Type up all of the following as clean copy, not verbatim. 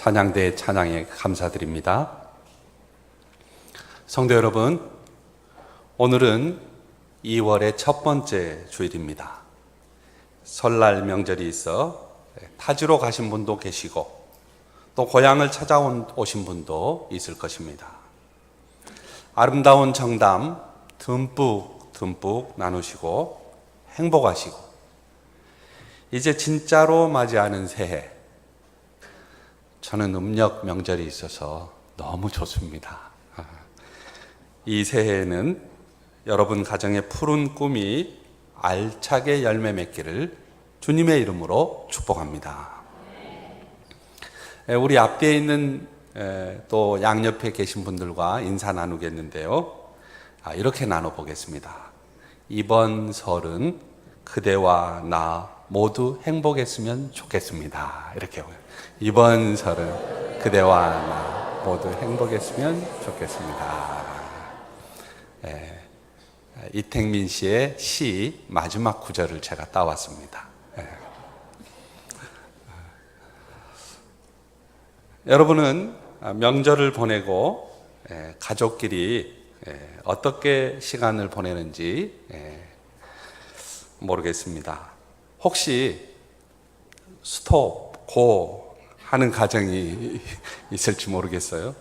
찬양대 찬양에 감사드립니다. 성도 여러분, 오늘은 2월의 첫 번째 주일입니다. 설날 명절이 있어 타지로 가신 분도 계시고 또 고향을 찾아오신 분도 있을 것입니다. 아름다운 정담 듬뿍 나누시고 행복하시고 이제 진짜로 맞이하는 새해, 저는 음력 명절이 있어서 너무 좋습니다. 이 새해에는 여러분 가정의 푸른 꿈이 알차게 열매 맺기를 주님의 이름으로 축복합니다. 우리 앞뒤에 있는 또 양옆에 계신 분들과 인사 나누겠는데요. 이렇게 나눠보겠습니다. 이번 설은 그대와 나 모두 행복했으면 좋겠습니다. 이렇게 이번 설은 그대와 나 모두 행복했으면 좋겠습니다. 이택민 씨의 시 마지막 구절을 제가 따왔습니다. 여러분은 명절을 보내고 가족끼리 어떻게 시간을 보내는지 모르겠습니다. 혹시 스톱, 고 하는 가정이 있을지 모르겠어요.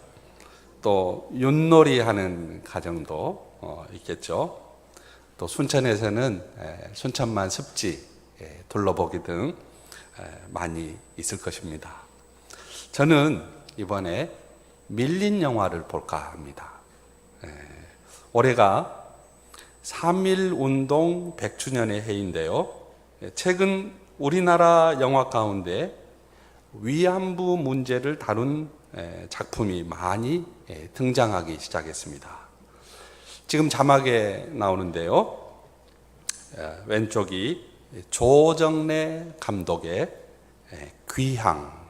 또 윷놀이 하는 가정도 있겠죠. 또 순천에서는 순천만 습지 둘러보기 등 많이 있을 것입니다. 저는 이번에 밀린 영화를 볼까 합니다. 올해가 3.1운동 100주년의 해인데요. 최근 우리나라 영화 가운데 위안부 문제를 다룬 작품이 많이 등장하기 시작했습니다. 지금 자막에 나오는데요. 왼쪽이 조정래 감독의 귀향,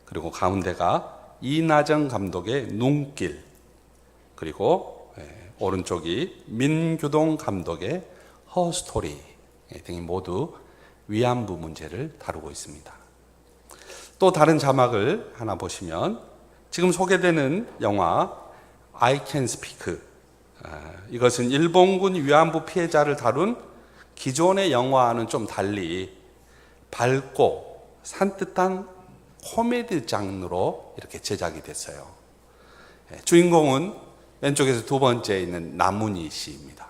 그리고 가운데가 이나정 감독의 눈길, 그리고 오른쪽이 민규동 감독의 허스토리 등이 모두 위안부 문제를 다루고 있습니다. 또 다른 자막을 하나 보시면 지금 소개되는 영화 I Can Speak, 이것은 일본군 위안부 피해자를 다룬 기존의 영화와는 좀 달리 밝고 산뜻한 코미디 장르로 이렇게 제작이 됐어요. 주인공은 왼쪽에서 두 번째에 있는 남문희 씨입니다.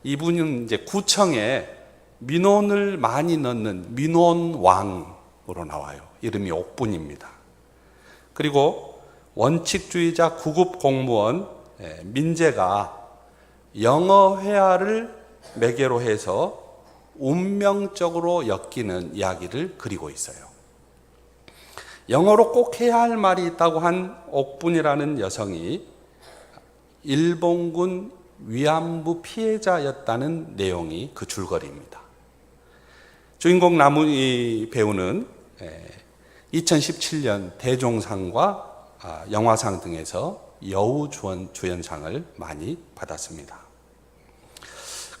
이분은 이제 구청에 민원을 많이 넣는 민원왕으로 나와요. 이름이 옥분입니다. 그리고 원칙주의자 구급 공무원 민재가 영어 회화를 매개로 해서 운명적으로 엮이는 이야기를 그리고 있어요. 영어로 꼭 해야 할 말이 있다고 한 옥분이라는 여성이 일본군 위안부 피해자였다는 내용이 그 줄거리입니다. 주인공 남문희 배우는 2017년 대종상과 영화상 등에서 여우 주연상을 많이 받았습니다.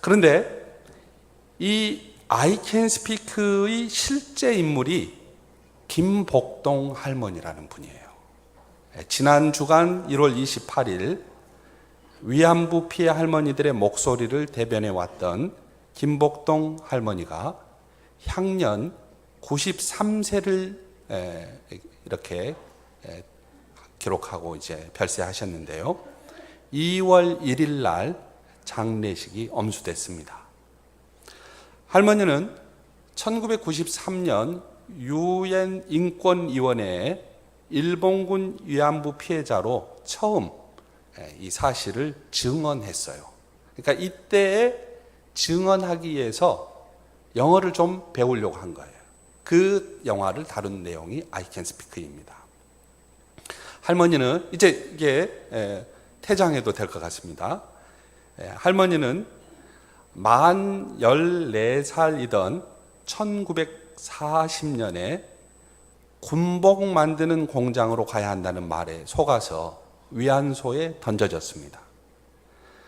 그런데 이 I Can Speak의 실제 인물이 김복동 할머니라는 분이에요. 지난 주간 1월 28일 위안부 피해 할머니들의 목소리를 대변해 왔던 김복동 할머니가 향년 93세를 이렇게 기록하고 이제 별세하셨는데요. 2월 1일 날 장례식이 엄수됐습니다. 할머니는 1993년 유엔 인권위원회에 일본군 위안부 피해자로 처음 이 사실을 증언했어요. 그러니까 이때에 증언하기 위해서 영어를 좀 배우려고 한 거예요. 그 영화를 다룬 내용이 I Can Speak입니다. 할머니는 이제 이게 퇴장해도 될 것 같습니다. 할머니는 만 14살이던 1940년에 군복 만드는 공장으로 가야 한다는 말에 속아서 위안소에 던져졌습니다.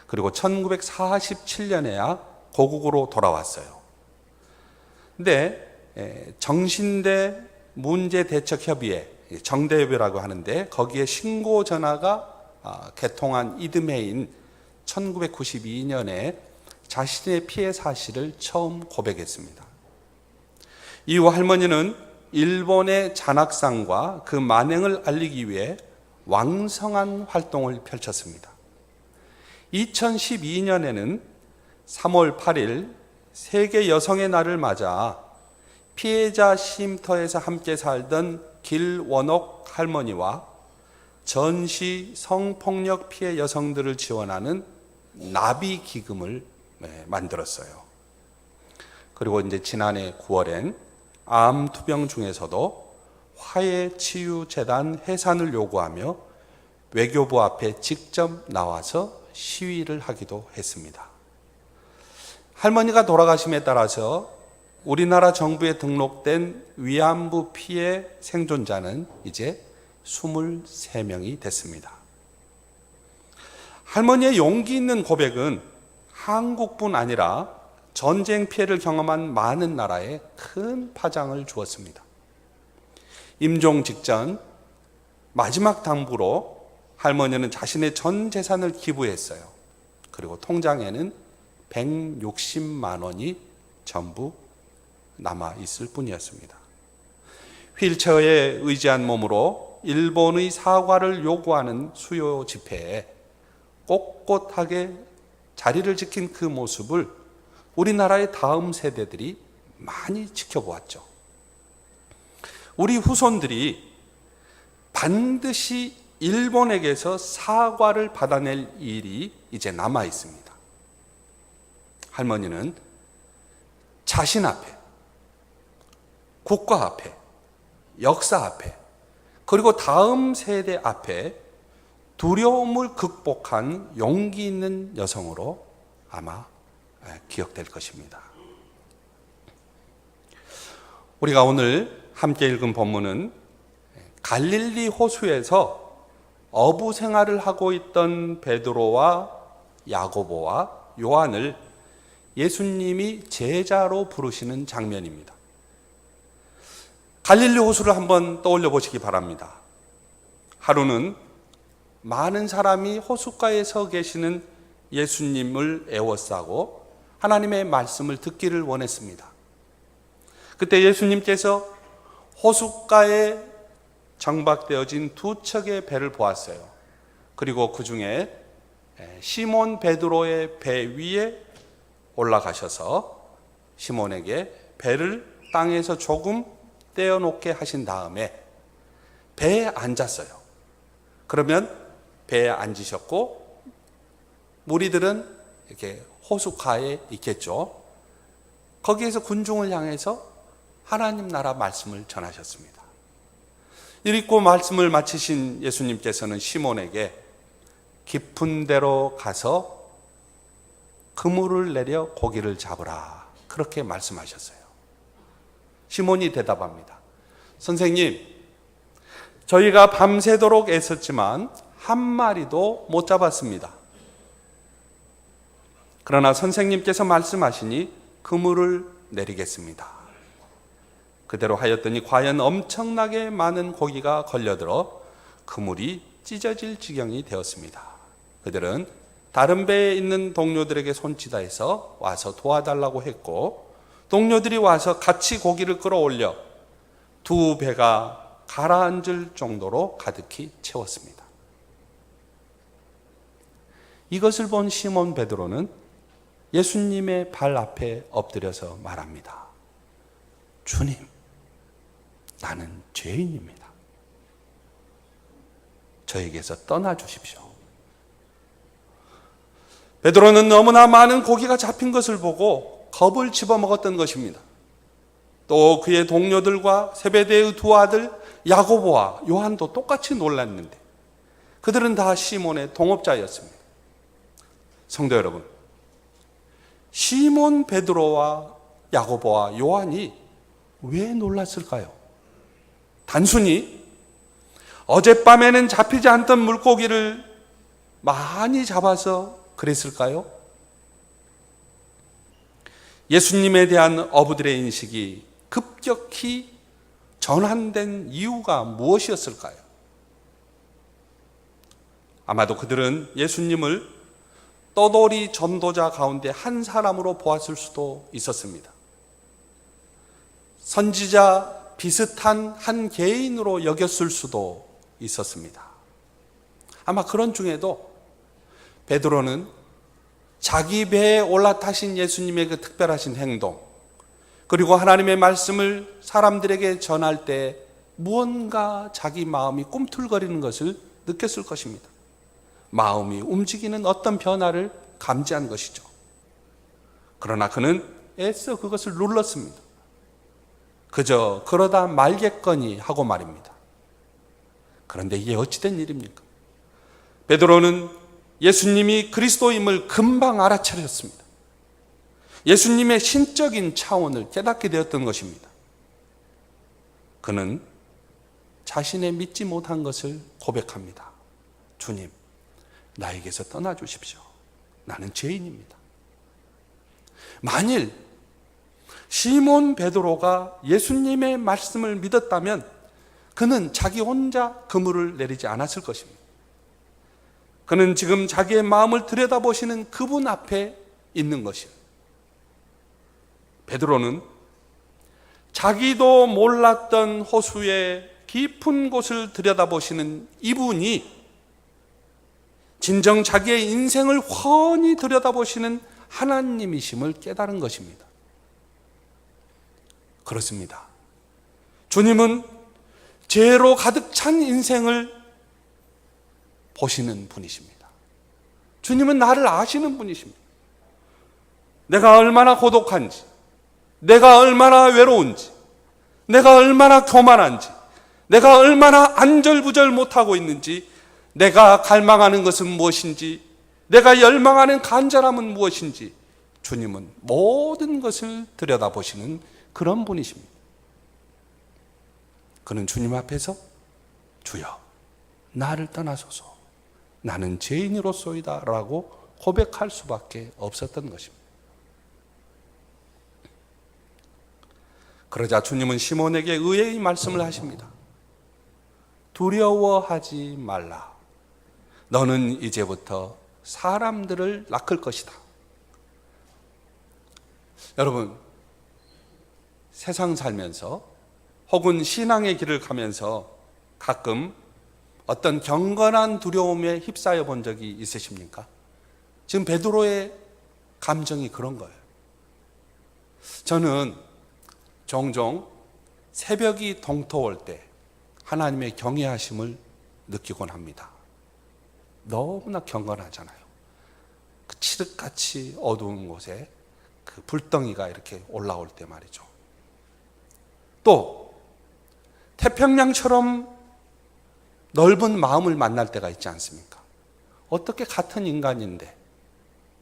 그리고 1947년에야 고국으로 돌아왔어요. 근데 정신대 문제대책협의회, 정대협의라고 하는데 거기에 신고 전화가 개통한 이듬해인 1992년에 자신의 피해 사실을 처음 고백했습니다. 이후 할머니는 일본의 잔악상과 그 만행을 알리기 위해 왕성한 활동을 펼쳤습니다. 2012년에는 3월 8일 세계 여성의 날을 맞아 피해자 쉼터에서 함께 살던 길원옥 할머니와 전시 성폭력 피해 여성들을 지원하는 나비 기금을 만들었어요. 그리고 이제 지난해 9월엔 암 투병 중에서도 화해치유재단 해산을 요구하며 외교부 앞에 직접 나와서 시위를 하기도 했습니다. 할머니가 돌아가심에 따라서 우리나라 정부에 등록된 위안부 피해 생존자는 이제 23명이 됐습니다. 할머니의 용기 있는 고백은 한국뿐 아니라 전쟁 피해를 경험한 많은 나라에 큰 파장을 주었습니다. 임종 직전 마지막 당부로 할머니는 자신의 전 재산을 기부했어요. 그리고 통장에는 160만 원이 전부 남아 있을 뿐이었습니다. 휠체어에 의지한 몸으로 일본의 사과를 요구하는 수요 집회에 꼿꼿하게 자리를 지킨 그 모습을 우리나라의 다음 세대들이 많이 지켜보았죠. 우리 후손들이 반드시 일본에게서 사과를 받아낼 일이 이제 남아 있습니다. 할머니는 자신 앞에, 국가 앞에, 역사 앞에, 그리고 다음 세대 앞에 두려움을 극복한 용기 있는 여성으로 아마 기억될 것입니다. 우리가 오늘 함께 읽은 본문은 갈릴리 호수에서 어부 생활을 하고 있던 베드로와 야고보와 요한을 예수님이 제자로 부르시는 장면입니다. 갈릴리 호수를 한번 떠올려 보시기 바랍니다. 하루는 많은 사람이 호숫가에 서 계시는 예수님을 애워싸고 하나님의 말씀을 듣기를 원했습니다. 그때 예수님께서 호숫가에 정박되어진 두 척의 배를 보았어요. 그리고 그 중에 시몬 베드로의 배 위에 올라가셔서 시몬에게 배를 땅에서 조금 떼어놓게 하신 다음에 배에 앉았어요. 그러면 배에 앉으셨고 무리들은 이렇게 호숫가에 있겠죠. 거기에서 군중을 향해서 하나님 나라 말씀을 전하셨습니다. 읽고 말씀을 마치신 예수님께서는 시몬에게 깊은 데로 가서 그물을 내려 고기를 잡으라, 그렇게 말씀하셨어요. 시몬이 대답합니다. 선생님, 저희가 밤새도록 애썼지만 한 마리도 못 잡았습니다. 그러나 선생님께서 말씀하시니 그물을 내리겠습니다. 그대로 하였더니 과연 엄청나게 많은 고기가 걸려들어 그물이 찢어질 지경이 되었습니다. 그들은 다른 배에 있는 동료들에게 손짓다 해서 와서 도와달라고 했고, 동료들이 와서 같이 고기를 끌어올려 두 배가 가라앉을 정도로 가득히 채웠습니다. 이것을 본 시몬 베드로는 예수님의 발 앞에 엎드려서 말합니다. 주님, 나는 죄인입니다. 저에게서 떠나 주십시오. 베드로는 너무나 많은 고기가 잡힌 것을 보고 겁을 집어먹었던 것입니다. 또 그의 동료들과 세베대의 두 아들 야고보와 요한도 똑같이 놀랐는데 그들은 다 시몬의 동업자였습니다. 성도 여러분, 시몬 베드로와 야고보와 요한이 왜 놀랐을까요? 단순히 어젯밤에는 잡히지 않던 물고기를 많이 잡아서 그랬을까요? 예수님에 대한 어부들의 인식이 급격히 전환된 이유가 무엇이었을까요? 아마도 그들은 예수님을 떠돌이 전도자 가운데 한 사람으로 보았을 수도 있었습니다. 선지자 비슷한 한 개인으로 여겼을 수도 있었습니다. 아마 그런 중에도 베드로는 자기 배에 올라타신 예수님의 그 특별하신 행동, 그리고 하나님의 말씀을 사람들에게 전할 때 무언가 자기 마음이 꿈틀거리는 것을 느꼈을 것입니다. 마음이 움직이는 어떤 변화를 감지한 것이죠. 그러나 그는 애써 그것을 눌렀습니다. 그저 그러다 말겠거니 하고 말입니다. 그런데 이게 어찌된 일입니까? 베드로는 예수님이 그리스도임을 금방 알아차렸습니다. 예수님의 신적인 차원을 깨닫게 되었던 것입니다. 그는 자신의 믿지 못한 것을 고백합니다. 주님, 나에게서 떠나 주십시오. 나는 죄인입니다. 만일 시몬 베드로가 예수님의 말씀을 믿었다면 그는 자기 혼자 그물을 내리지 않았을 것입니다. 그는 지금 자기의 마음을 들여다보시는 그분 앞에 있는 것이에요. 베드로는 자기도 몰랐던 호수의 깊은 곳을 들여다보시는 이분이 진정 자기의 인생을 훤히 들여다보시는 하나님이심을 깨달은 것입니다. 그렇습니다. 주님은 죄로 가득 찬 인생을 보시는 분이십니다. 주님은 나를 아시는 분이십니다. 내가 얼마나 고독한지, 내가 얼마나 외로운지, 내가 얼마나 교만한지, 내가 얼마나 안절부절 못하고 있는지, 내가 갈망하는 것은 무엇인지, 내가 열망하는 간절함은 무엇인지 주님은 모든 것을 들여다보시는 그런 분이십니다. 그는 주님 앞에서 주여 나를 떠나소서 나는 죄인으로소이다 라고 고백할 수밖에 없었던 것입니다. 그러자 주님은 시몬에게 의의 말씀을 하십니다. 두려워하지 말라. 너는 이제부터 사람들을 낚을 것이다. 여러분, 세상 살면서 혹은 신앙의 길을 가면서 가끔 어떤 경건한 두려움에 휩싸여 본 적이 있으십니까? 지금 베드로의 감정이 그런 거예요. 저는 종종 새벽이 동토올 때 하나님의 경외하심을 느끼곤 합니다. 너무나 경건하잖아요. 그 칠흑같이 어두운 곳에 그 불덩이가 이렇게 올라올 때 말이죠. 또 태평양처럼 넓은 마음을 만날 때가 있지 않습니까? 어떻게 같은 인간인데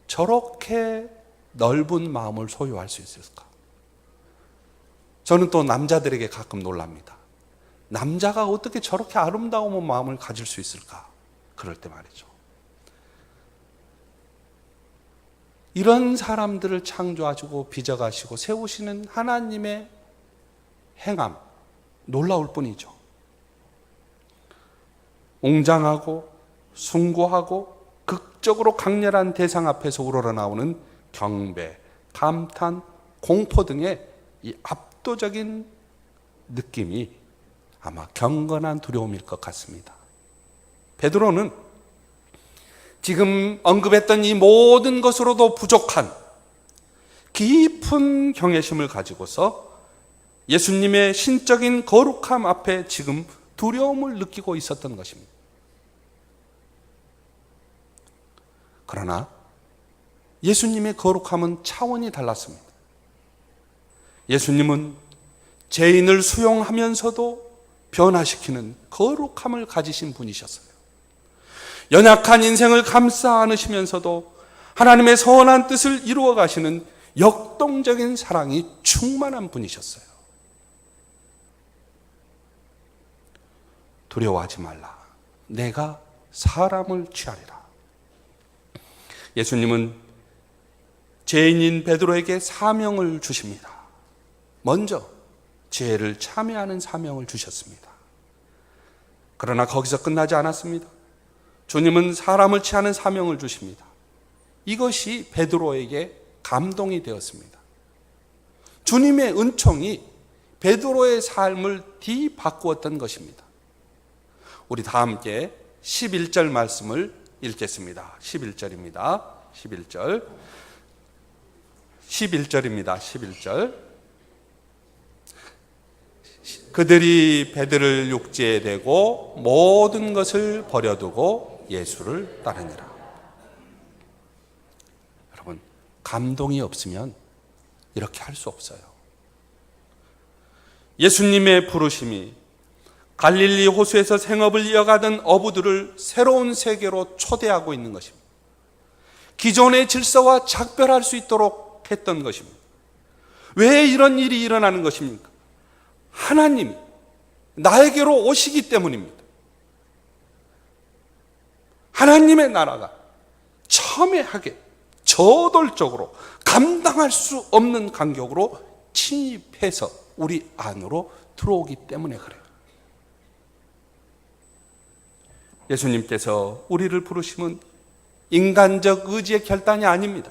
저렇게 넓은 마음을 소유할 수 있을까? 저는 또 남자들에게 가끔 놀랍니다. 남자가 어떻게 저렇게 아름다운 마음을 가질 수 있을까? 그럴 때 말이죠. 이런 사람들을 창조하시고 빚어가시고 세우시는 하나님의 행함, 놀라울 뿐이죠. 웅장하고 숭고하고 극적으로 강렬한 대상 앞에서 우러나오는 경배, 감탄, 공포 등의 이 압도적인 느낌이 아마 경건한 두려움일 것 같습니다. 베드로는 지금 언급했던 이 모든 것으로도 부족한 깊은 경외심을 가지고서 예수님의 신적인 거룩함 앞에 지금 두려움을 느끼고 있었던 것입니다. 그러나 예수님의 거룩함은 차원이 달랐습니다. 예수님은 죄인을 수용하면서도 변화시키는 거룩함을 가지신 분이셨어요. 연약한 인생을 감싸 안으시면서도 하나님의 선한 뜻을 이루어 가시는 역동적인 사랑이 충만한 분이셨어요. 두려워하지 말라. 내가 사람을 취하리라. 예수님은 죄인인 베드로에게 사명을 주십니다. 먼저 죄를 참여하는 사명을 주셨습니다. 그러나 거기서 끝나지 않았습니다. 주님은 사람을 취하는 사명을 주십니다. 이것이 베드로에게 감동이 되었습니다. 주님의 은총이 베드로의 삶을 뒤바꾸었던 것입니다. 우리 다 함께 11절 말씀을 읽겠습니다. 11절입니다. 11절. 그들이 배들을 육지에 대고 모든 것을 버려두고 예수를 따르니라. 여러분, 감동이 없으면 이렇게 할 수 없어요. 예수님의 부르심이 갈릴리 호수에서 생업을 이어가던 어부들을 새로운 세계로 초대하고 있는 것입니다. 기존의 질서와 작별할 수 있도록 했던 것입니다. 왜 이런 일이 일어나는 것입니까? 하나님이 나에게로 오시기 때문입니다. 하나님의 나라가 첨예하게 저돌적으로 감당할 수 없는 간격으로 침입해서 우리 안으로 들어오기 때문에 그래요. 예수님께서 우리를 부르심은 인간적 의지의 결단이 아닙니다.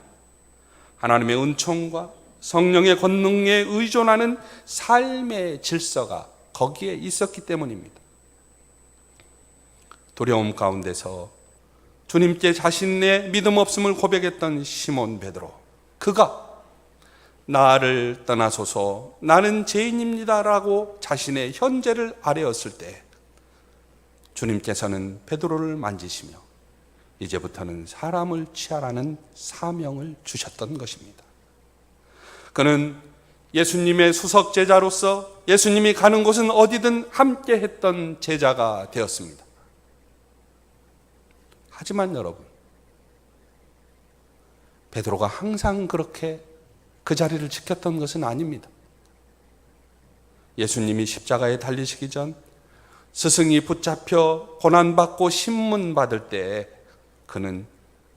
하나님의 은총과 성령의 권능에 의존하는 삶의 질서가 거기에 있었기 때문입니다. 두려움 가운데서 주님께 자신의 믿음 없음을 고백했던 시몬 베드로, 그가 나를 떠나소서 나는 죄인입니다라고 자신의 현재를 아뢰었을 때 주님께서는 베드로를 만지시며 이제부터는 사람을 취하라는 사명을 주셨던 것입니다. 그는 예수님의 수석 제자로서 예수님이 가는 곳은 어디든 함께 했던 제자가 되었습니다. 하지만 여러분, 베드로가 항상 그렇게 그 자리를 지켰던 것은 아닙니다. 예수님이 십자가에 달리시기 전 스승이 붙잡혀 고난받고 신문받을 때 그는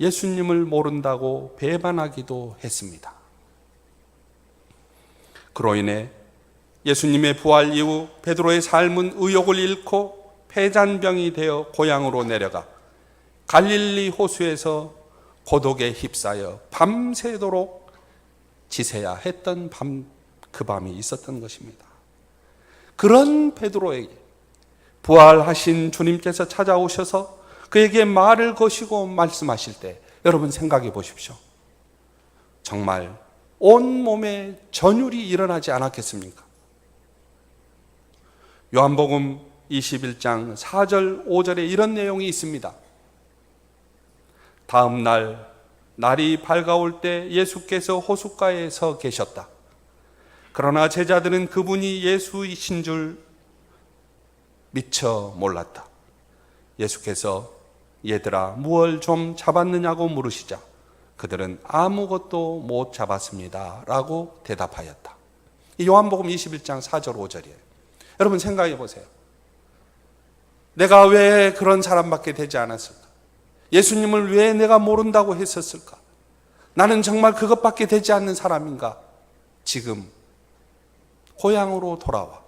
예수님을 모른다고 배반하기도 했습니다. 그로 인해 예수님의 부활 이후 베드로의 삶은 의욕을 잃고 폐잔병이 되어 고향으로 내려가 갈릴리 호수에서 고독에 휩싸여 밤새도록 지새야 했던 그 밤이 있었던 것입니다. 그런 베드로에게 부활하신 주님께서 찾아오셔서 그에게 말을 거시고 말씀하실 때 여러분 생각해 보십시오. 정말 온몸에 전율이 일어나지 않았겠습니까? 요한복음 21장 4절 5절에 이런 내용이 있습니다. 다음 날 날이 밝아올 때 예수께서 호숫가에 서 계셨다. 그러나 제자들은 그분이 예수이신 줄 미처 몰랐다. 예수께서 얘들아 무얼 좀 잡았느냐고 물으시자 그들은 아무것도 못 잡았습니다 라고 대답하였다. 이 요한복음 21장 4절 5절이에요. 여러분 생각해 보세요. 내가 왜 그런 사람밖에 되지 않았을까? 예수님을 왜 내가 모른다고 했었을까? 나는 정말 그것밖에 되지 않는 사람인가? 지금 고향으로 돌아와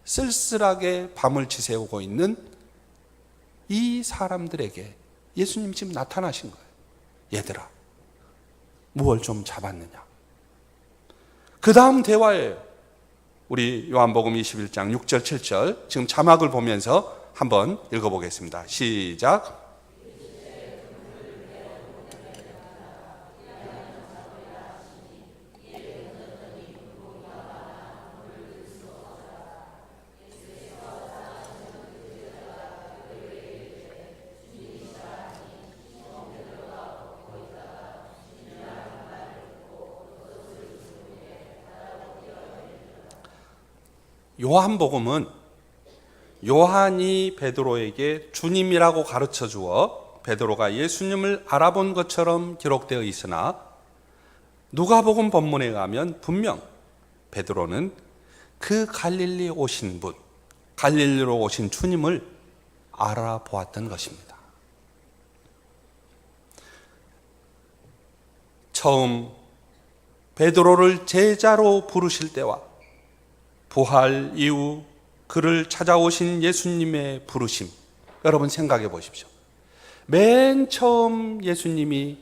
쓸쓸하게 밤을 지새우고 있는 이 사람들에게 예수님 지금 나타나신 거예요. 얘들아, 무얼 좀 잡았느냐? 그 다음 대화예요. 우리 요한복음 21장 6절 7절 지금 자막을 보면서 한번 읽어보겠습니다. 시작. 요한복음은 요한이 베드로에게 주님이라고 가르쳐 주어 베드로가 예수님을 알아본 것처럼 기록되어 있으나 누가복음 본문에 가면 분명 베드로는 그 갈릴리 오신 분, 갈릴리로 오신 주님을 알아보았던 것입니다. 처음 베드로를 제자로 부르실 때와 부활 이후 그를 찾아오신 예수님의 부르심, 여러분 생각해 보십시오. 맨 처음 예수님이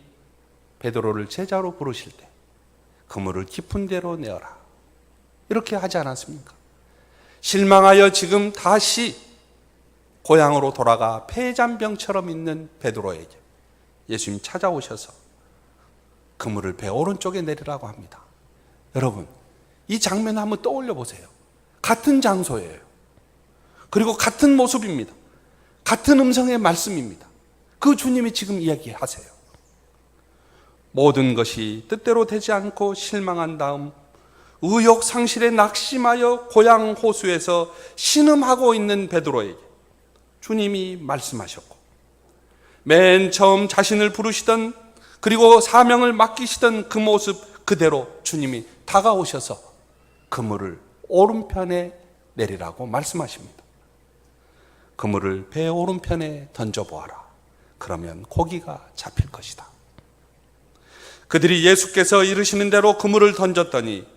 베드로를 제자로 부르실 때 그물을 깊은 데로 내어라, 이렇게 하지 않았습니까? 실망하여 지금 다시 고향으로 돌아가 폐잔병처럼 있는 베드로에게 예수님 찾아오셔서 그물을 배 오른쪽에 내리라고 합니다. 여러분, 이 장면 한번 떠올려 보세요. 같은 장소예요. 그리고 같은 모습입니다. 같은 음성의 말씀입니다. 그 주님이 지금 이야기하세요. 모든 것이 뜻대로 되지 않고 실망한 다음 의욕 상실에 낙심하여 고향 호수에서 신음하고 있는 베드로에게 주님이 말씀하셨고, 맨 처음 자신을 부르시던, 그리고 사명을 맡기시던 그 모습 그대로 주님이 다가오셔서 그물을 오른편에 내리라고 말씀하십니다. 그물을 배 오른편에 던져보아라. 그러면 고기가 잡힐 것이다. 그들이 예수께서 이르시는 대로 그물을 던졌더니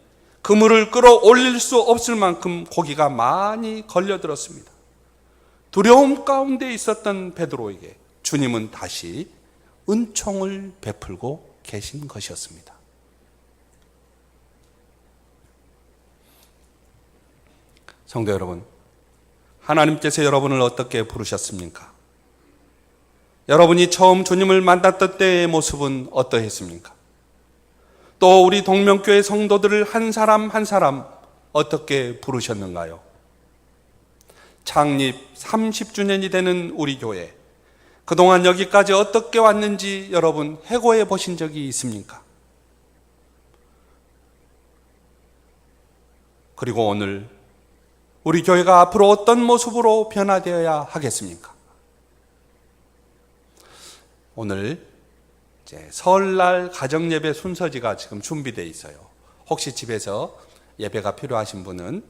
그물을 끌어올릴 수 없을 만큼 고기가 많이 걸려들었습니다. 두려움 가운데 있었던 베드로에게 주님은 다시 은총을 베풀고 계신 것이었습니다. 성도 여러분, 하나님께서 여러분을 어떻게 부르셨습니까? 여러분이 처음 주님을 만났던 때의 모습은 어떠했습니까? 또 우리 동명교회 성도들을 한 사람 한 사람 어떻게 부르셨는가요? 창립 30주년이 되는 우리 교회, 그동안 여기까지 어떻게 왔는지 여러분 해고해 보신 적이 있습니까? 그리고 오늘 우리 교회가 앞으로 어떤 모습으로 변화되어야 하겠습니까? 오늘 이제 설날 가정예배 순서지가 지금 준비되어 있어요. 혹시 집에서 예배가 필요하신 분은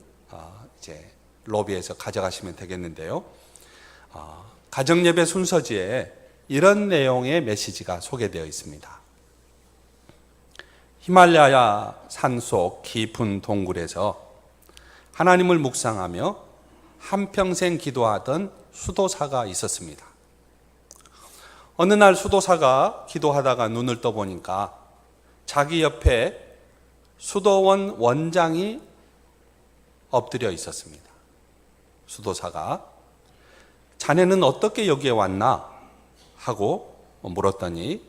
이제 로비에서 가져가시면 되겠는데요. 가정예배 순서지에 이런 내용의 메시지가 소개되어 있습니다. 히말라야 산속 깊은 동굴에서 하나님을 묵상하며 한평생 기도하던 수도사가 있었습니다. 어느 날 수도사가 기도하다가 눈을 떠보니까 자기 옆에 수도원 원장이 엎드려 있었습니다. 수도사가 자네는 어떻게 여기에 왔나? 하고 물었더니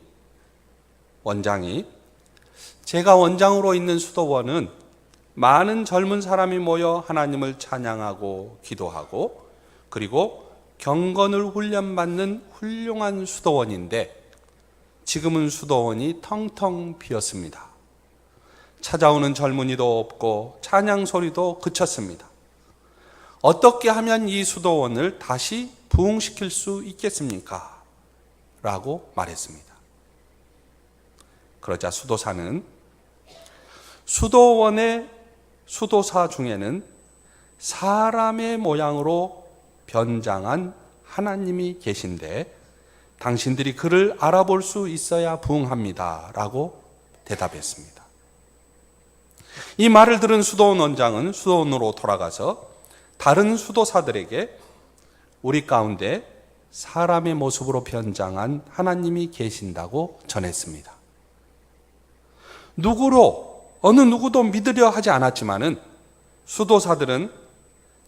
원장이 제가 원장으로 있는 수도원은 많은 젊은 사람이 모여 하나님을 찬양하고 기도하고 그리고 경건을 훈련받는 훌륭한 수도원인데 지금은 수도원이 텅텅 비었습니다. 찾아오는 젊은이도 없고 찬양 소리도 그쳤습니다. 어떻게 하면 이 수도원을 다시 부흥시킬 수 있겠습니까? 라고 말했습니다. 그러자 수도사는 수도원의 수도사 중에는 사람의 모양으로 변장한 하나님이 계신데 당신들이 그를 알아볼 수 있어야 부흥합니다. 라고 대답했습니다. 이 말을 들은 수도원 원장은 수도원으로 돌아가서 다른 수도사들에게 우리 가운데 사람의 모습으로 변장한 하나님이 계신다고 전했습니다. 어느 누구도 믿으려 하지 않았지만은 수도사들은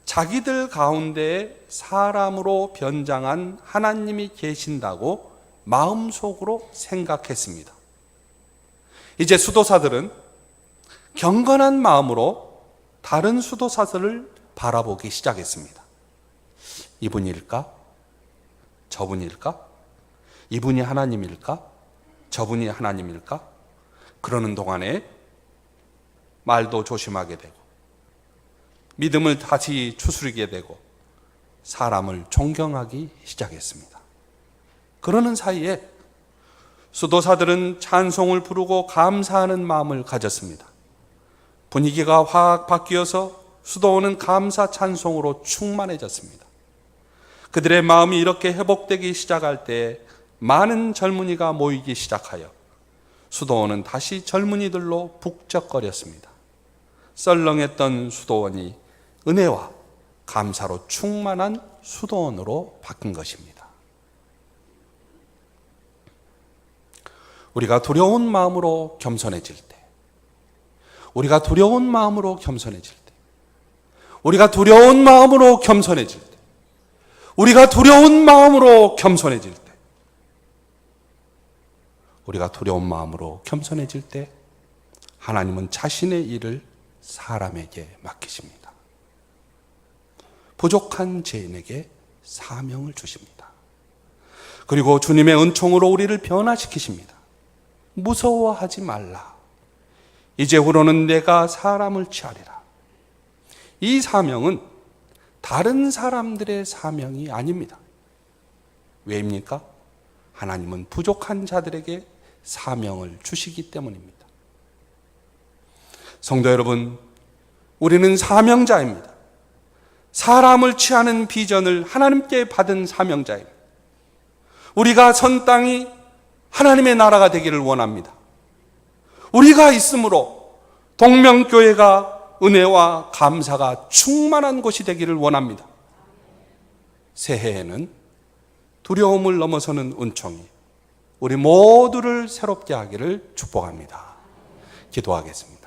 자기들 가운데 사람으로 변장한 하나님이 계신다고 마음속으로 생각했습니다. 이제 수도사들은 경건한 마음으로 다른 수도사들을 바라보기 시작했습니다. 이분일까? 저분일까? 이분이 하나님일까? 저분이 하나님일까? 그러는 동안에 말도 조심하게 되고 믿음을 다시 추스리게 되고 사람을 존경하기 시작했습니다. 그러는 사이에 수도사들은 찬송을 부르고 감사하는 마음을 가졌습니다. 분위기가 확 바뀌어서 수도원은 감사 찬송으로 충만해졌습니다. 그들의 마음이 이렇게 회복되기 시작할 때 많은 젊은이가 모이기 시작하여 수도원은 다시 젊은이들로 북적거렸습니다. 썰렁했던 수도원이 은혜와 감사로 충만한 수도원으로 바뀐 것입니다. 우리가 두려운 마음으로 겸손해질 때, 우리가 두려운 마음으로 겸손해질 때, 우리가 두려운 마음으로 겸손해질 때, 우리가 두려운 마음으로 겸손해질 때, 우리가 두려운 마음으로 겸손해질 때 하나님은 자신의 일을 사람에게 맡기십니다. 부족한 죄인에게 사명을 주십니다. 그리고 주님의 은총으로 우리를 변화시키십니다. 무서워하지 말라. 이제후로는 내가 사람을 취하리라. 이 사명은 다른 사람들의 사명이 아닙니다. 왜입니까? 하나님은 부족한 자들에게 사명을 주시기 때문입니다. 성도 여러분, 우리는 사명자입니다. 사람을 취하는 비전을 하나님께 받은 사명자입니다. 우리가 선 땅이 하나님의 나라가 되기를 원합니다. 우리가 있으므로 동명교회가 은혜와 감사가 충만한 곳이 되기를 원합니다. 새해에는 두려움을 넘어서는 은총이 우리 모두를 새롭게 하기를 축복합니다. 기도하겠습니다.